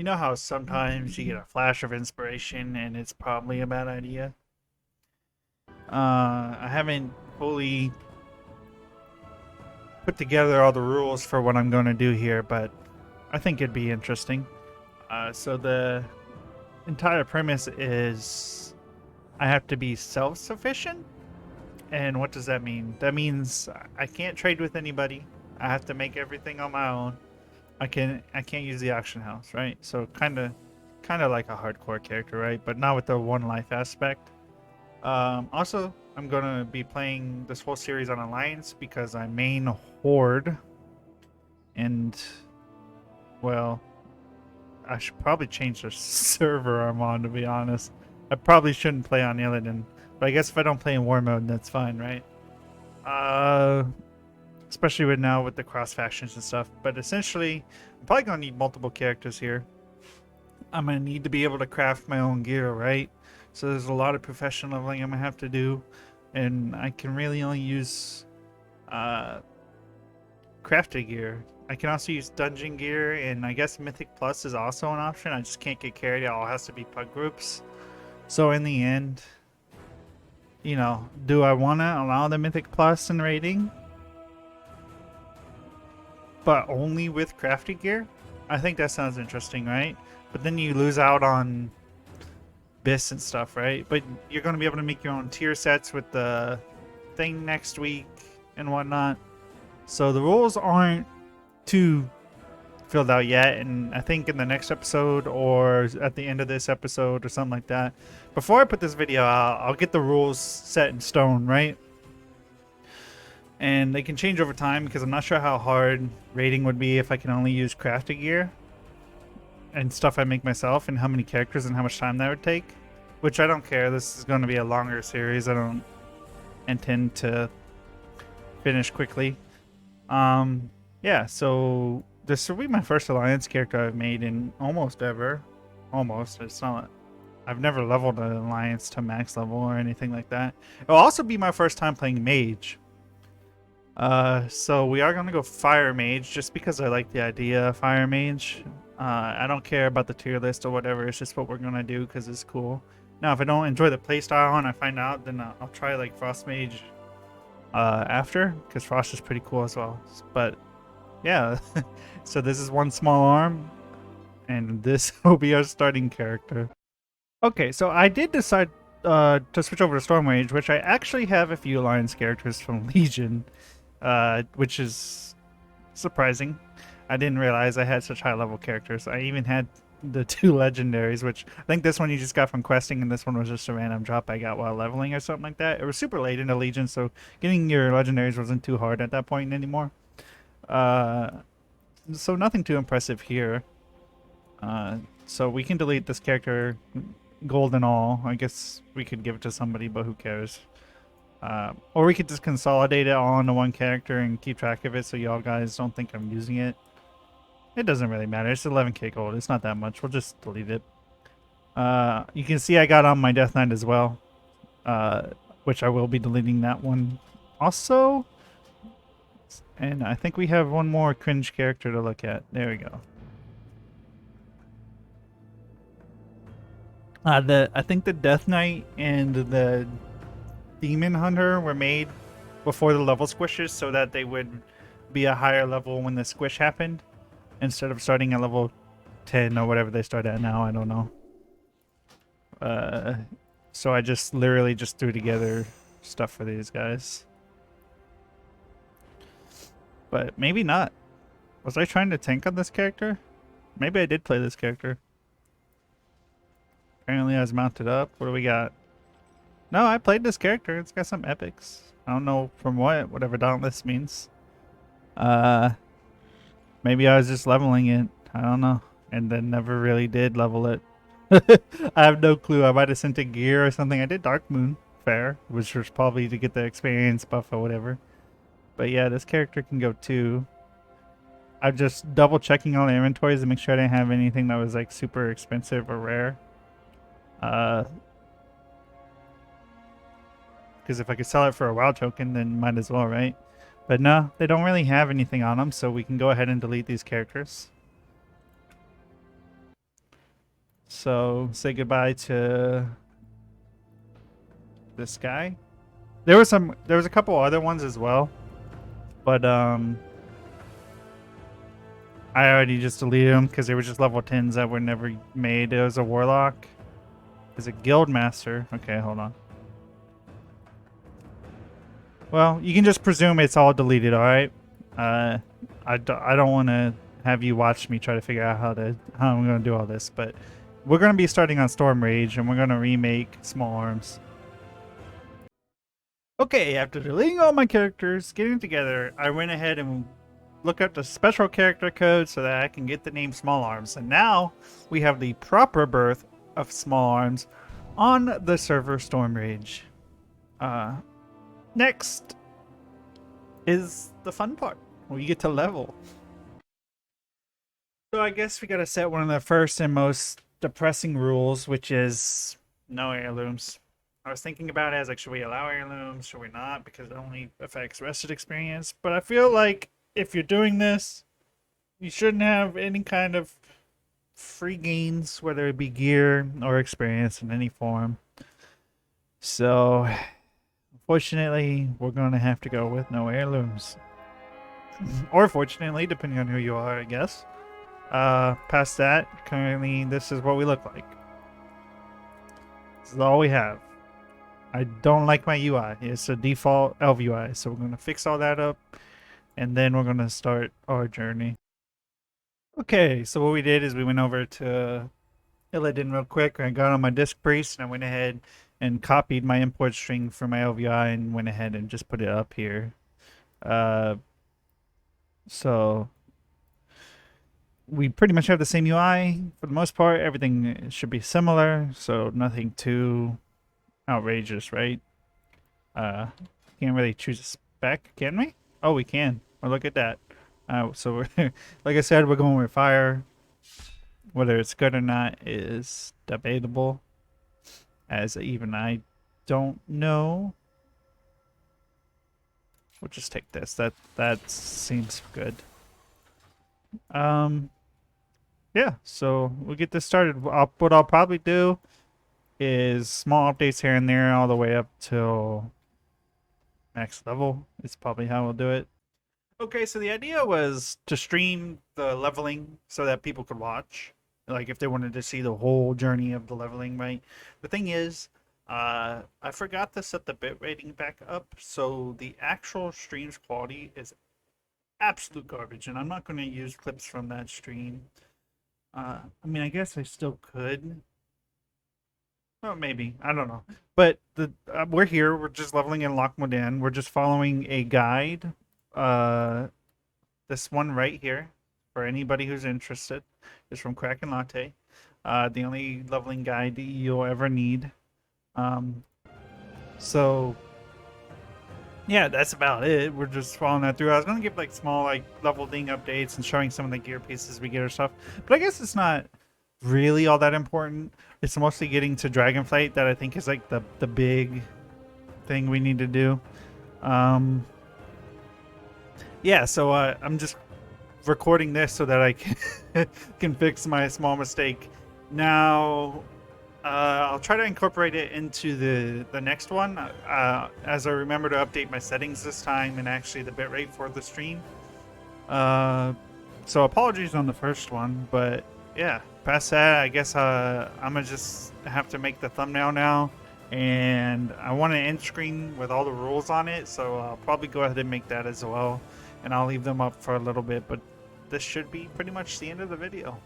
You know how sometimes you get a flash of inspiration and it's probably a bad idea? I haven't fully put together all the rules for what I'm going to do here, but I think it'd be interesting. So the entire premise is I have to be self-sufficient. And what does that mean? That means I can't trade with anybody. I have to make everything on my own. I can't use the auction house, right? So kind of like a hardcore character, right? But not with the one life aspect. Also, I'm gonna be playing this whole series on Alliance because I main Horde, and well, I should probably change the server I'm on, to be honest. I probably shouldn't play on Illidan, but I guess if I don't play in war mode, that's fine, right? Uh, Especially with now with the cross factions and stuff. But essentially, I'm probably gonna need multiple characters here. I'm gonna need to be able to craft my own gear, right? So there's a lot of professional leveling I'm gonna have to do, and I can really only use uh, crafted gear. I can also use dungeon gear, and I guess Mythic Plus is also an option. I just can't get carried. It all has to be pug groups. So in the end, do I want to allow the Mythic Plus in raiding, but only with crafted gear? I think that sounds interesting, right? But then you lose out on BIS and stuff, right? But you're going to be able to make your own tier sets with the thing next week and whatnot. So the rules aren't too filled out yet, and I think in the next episode or at the end of this episode or something like that, before I put this video out, I'll get the rules set in stone, right? And they can change over time because I'm not sure how hard raiding would be if I can only use crafted gear and stuff I make myself, and how many characters and how much time that would take. Which I don't care. This is going to be a longer series. I don't intend to finish quickly. Yeah, so this will be my first Alliance character I've made in almost ever. Almost. It's not. I've never leveled an Alliance to max level or anything like that. It'll also be my first time playing Mage. So we are going to go Fire Mage just because I like the idea of Fire Mage. I don't care about the tier list or whatever. It's just what we're going to do because it's cool. Now, if I don't enjoy the playstyle and I find out, then I'll try like Frost Mage after, because Frost is pretty cool as well. But yeah, so this is one small arm, and this will be our starting character. Okay, so I did decide to switch over to Storm Mage, which I actually have a few Alliance characters from Legion, which is surprising. I didn't realize I had such high level characters. I even had the two legendaries, which I think this one you just got from questing, and this one was just a random drop I got while leveling or something like that. It was super late in the Legion, so getting your legendaries wasn't too hard at that point anymore. Uh, so nothing too impressive here. So we can delete this character, gold and all. I guess we could give it to somebody, but who cares? Or we could just consolidate it all into one character and keep track of it so y'all guys don't think I'm using it. It doesn't really matter. It's 11k gold. It's not that much. We'll just delete it. You can see I got on my Death Knight as well, which I will be deleting that one also. And I think we have one more cringe character to look at. There we go. I think the Death Knight and the Demon Hunter were made before the level squishes so that they would be a higher level when the squish happened, instead of starting at level 10 or whatever they start at now. I don't know. So I just literally just threw together stuff for these guys. But maybe not. Was I trying to tank on this character? Maybe I did play this character. Apparently I was mounted up. What do we got? No, I played this character. It's got some epics. I don't know from whatever Dauntless means. Maybe I was just leveling it. I don't know. And then never really did level it. I have no clue. I might have sent it gear or something. I did Dark Moon. Fair. Which was probably to get the experience buff or whatever. But yeah, this character can go too. I'm just double checking all the inventories to make sure I didn't have anything that was like super expensive or rare. Because if I could sell it for a WoW token, then might as well, right? But no, they don't really have anything on them, so we can go ahead and delete these characters. So say goodbye to this guy. There was a couple other ones as well, but I already just deleted them because they were just level 10s that were never made. It was a warlock. Is a guild master. Okay, hold on. Well, you can just presume it's all deleted, all right? I don't want to have you watch me try to figure out how I'm going to do all this, but we're going to be starting on Storm Rage, and we're going to remake Small Arms. Okay, after deleting all my characters, getting together, I went ahead and looked up the special character code so that I can get the name Small Arms. And now we have the proper birth of Small Arms on the server Storm Rage. Next is the fun part, where you get to level. So I guess we gotta set one of the first and most depressing rules, which is no heirlooms. I was thinking about it as like, should we allow heirlooms? Should we not? Because it only affects rested experience. But I feel like if you're doing this, you shouldn't have any kind of free gains, whether it be gear or experience in any form. So, unfortunately, we're going to have to go with no heirlooms. Or fortunately, depending on who you are, I guess. Past that, currently, this is what we look like. This is all we have. I don't like my UI. It's a default Elf UI, so we're going to fix all that up, and then we're going to start our journey. Okay, so what we did is we went over to Illidan real quick. I got on my disk priest, and I went ahead and copied my import string for my LVI and went ahead and just put it up here. So we pretty much have the same UI for the most part. Everything should be similar, so nothing too outrageous, right? Can't really choose a spec, can we? Oh, we can. Well, look at that. So we're like I said, we're going with fire. Whether it's good or not is debatable, as even I don't know. We'll just take this. That seems good. Yeah, so we'll get this started. What I'll probably do is small updates here and there all the way up till max level. It's probably how we'll do it. Okay, so the idea was to stream the leveling so that people could watch. Like if they wanted to see the whole journey of the leveling, right? The thing is, I forgot to set the bit rating back up, so the actual stream's quality is absolute garbage, and I'm not going to use clips from that stream. I mean, I guess I still could. Well, maybe. I don't know. But we're here. We're just leveling in Lockmodan. We're just following a guide. This one right here, for anybody who's interested, is from Kraken Latte. The only leveling guide you'll ever need. So yeah, that's about it. We're just following that through. I was gonna give like small like leveling updates and showing some of the gear pieces we get or stuff, but I guess it's not really all that important. It's mostly getting to Dragonflight that I think is like the big thing we need to do. Yeah, so I'm just recording this so that I can fix my small mistake. Now, I'll try to incorporate it into the next one as I remember to update my settings this time and actually the bitrate for the stream. So apologies on the first one, but yeah, past that, I guess I'm gonna just have to make the thumbnail now, and I want an end screen with all the rules on it, so I'll probably go ahead and make that as well, and I'll leave them up for a little bit, but this should be pretty much the end of the video.